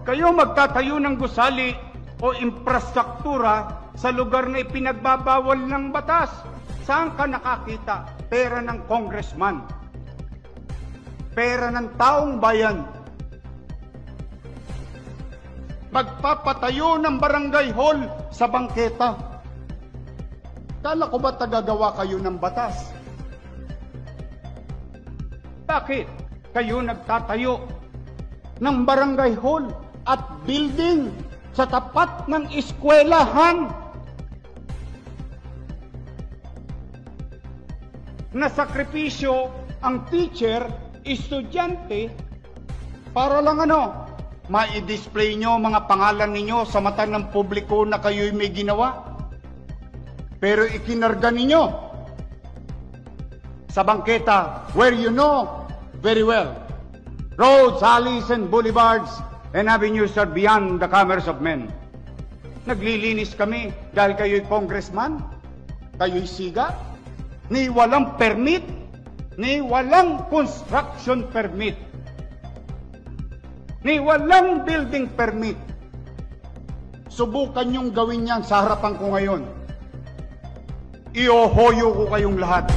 kayo magtatayo ng gusali o infrastruktura sa lugar na ipinagbabawal ng batas, saan ka nakakita? Pera ng congressman, pera ng taong bayan. Magpapatayo ng barangay hall sa bangketa. Kala ko ba tagagawa kayo ng batas? Bakit kayo nagtatayo ng barangay hall at building sa tapat ng eskwelahan? Nasakripisyo ang teacher, estudyante, para lang ma-display nyo mga pangalan ninyo sa mata ng publiko na kayo'y may ginawa. Pero ikinarga ninyo sa bangketa where you know very well roads, alleys, and boulevards and avenues are beyond the commerce of men. Naglilinis kami dahil kayo'y congressman, kayo'y siga, ni walang permit, ni walang construction permit, ni walang building permit. Subukan niyong gawin yan sa harapan ko ngayon. Iohoyo ko kayong lahat.